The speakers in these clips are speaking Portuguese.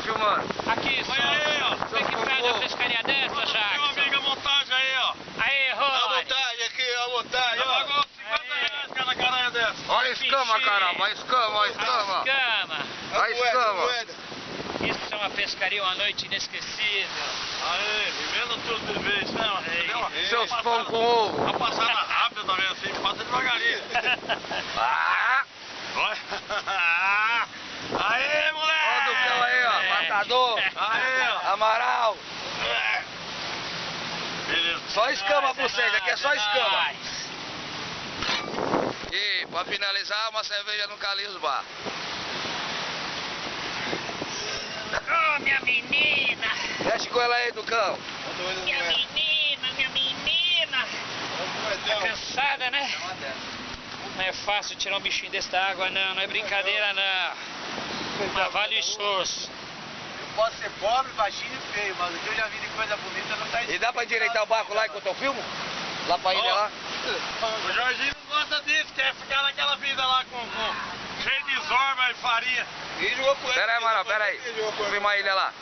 filmando. Aqui, só. Olha aí, ó. Você que pede a pescaria dessa, Meu Jackson? amigo, a montagem aí, ó. Aí, A Rony. montagem aqui, a montagem, ó. Pagou 50 reais cada caranha dessa. Olha a escama, caramba, olha a escama, olha a escama. Escama. Olha a escama. Isso é uma pescaria, uma noite inesquecível. Aí, vivendo tudo de vez, né? Entendeu? Seus pão com ovo. Uma passada rápida também, assim, passa devagarinho. Ah, Vai. Aê, moleque! olha o Ducão aí, ó. Matador. Aê, ó. Amaral. Beleza. Só escama pra vocês, aqui é só escama. nóis. E pra finalizar, uma cerveja no Carlinhos Bar. Oh, minha menina. Mexe com ela aí, Ducão. Minha menina, minha menina. Tá cansada, né? Não é fácil tirar um bichinho desse da água, não. Não é brincadeira, não. Mas vale o esforço. Eu posso ser pobre, baixinho e feio, mas o que eu já vi de coisa bonita não tá E dá pra endireitar o barco lá enquanto eu filmo? Lá pra ilha lá? O Jorginho não gosta disso, quer ficar naquela vida lá com cheio de zorba e farinha. Pera aí, Amaral, pera aí. Vou filmar a ilha lá.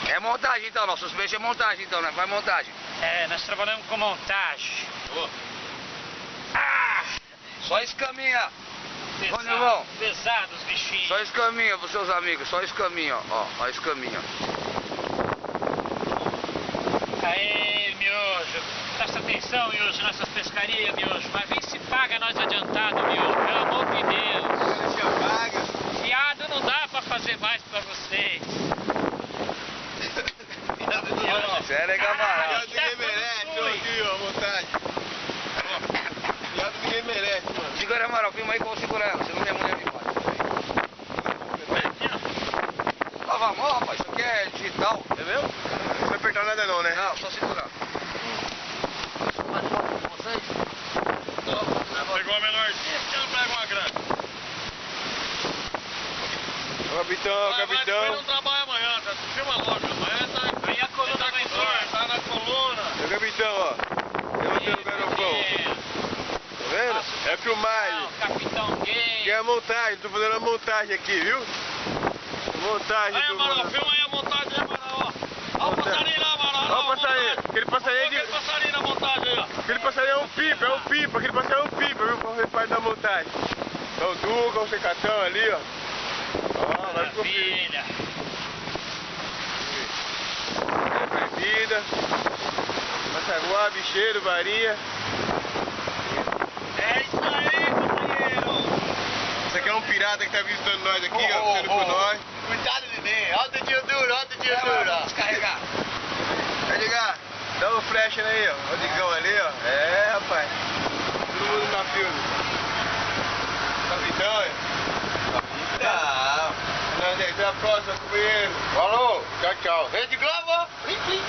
É montagem então, nossos peixes é montagem então, né? Vai montagem. É, nós trabalhamos com montagem. Só escaminha. Pesado, irmão. pesados os bichinhos. Só escaminha pros seus amigos, só escaminha, ó. Ó, escaminha. Aê, miojo. Presta atenção, miojo, nessas pescarias, miojo. Mas vem se paga nós adiantado, miojo. Pelo amor de Deus. Fiado não dá pra fazer mais pra vocês. Sério, Amaral. Piada ninguém merece, ó, aqui, ó, montagem. Piada ninguém merece, mano. Segura, Amaral, filma aí que eu vou segurar ela, você não tem mulher de baixo. Lava a mão, rapaz, isso aqui é digital. É mesmo? Não vai apertar nada não, né? Não, só segurar. Vocês? Pegou a menorzinha, porque não pega uma grande. Capitão, Mas ele capitão. não trabalha amanhã, tá? Filma logo, amanhã tá... Aí a coluna tá vai com dor, embora. tá na coluna. É o capitão, ó. Levantando o garopão. Tá vendo? É filmagem. Capitão gay. Que é a montagem, tô fazendo a montagem aqui, viu? Montagem Aí, do Amaral, filma aí a montagem, Amaral, ó. Olha o passarinho lá, Amaral. Olha o passarinho. Aquele passarinho Aquele passarinho na montagem aí, ó. Aquele passarinho é um pipa, aquele passarinho é um pipa, viu? Pra parte da montagem. Então o Duca, o secatão ali, ó. Ó, vai pro filho. Maravilha. É bebida. Massaguá, bicheiro, varinha. É isso aí, companheiro. Esse aqui é um pirata que tá visitando nós aqui, ó, ficando com nós. Cuidado de mim, olha o dedinho duro, olha o dedinho duro, ó. Descarregar. Vai ligar? Dá uma flecha aí, ó. Olha o digão ali, ó. É, rapaz. Todo mundo na fila. Capitão, ó. Não. Até a próxima, companheiro. Falou. Tchau, tchau. Rede Globo. Plim, plim.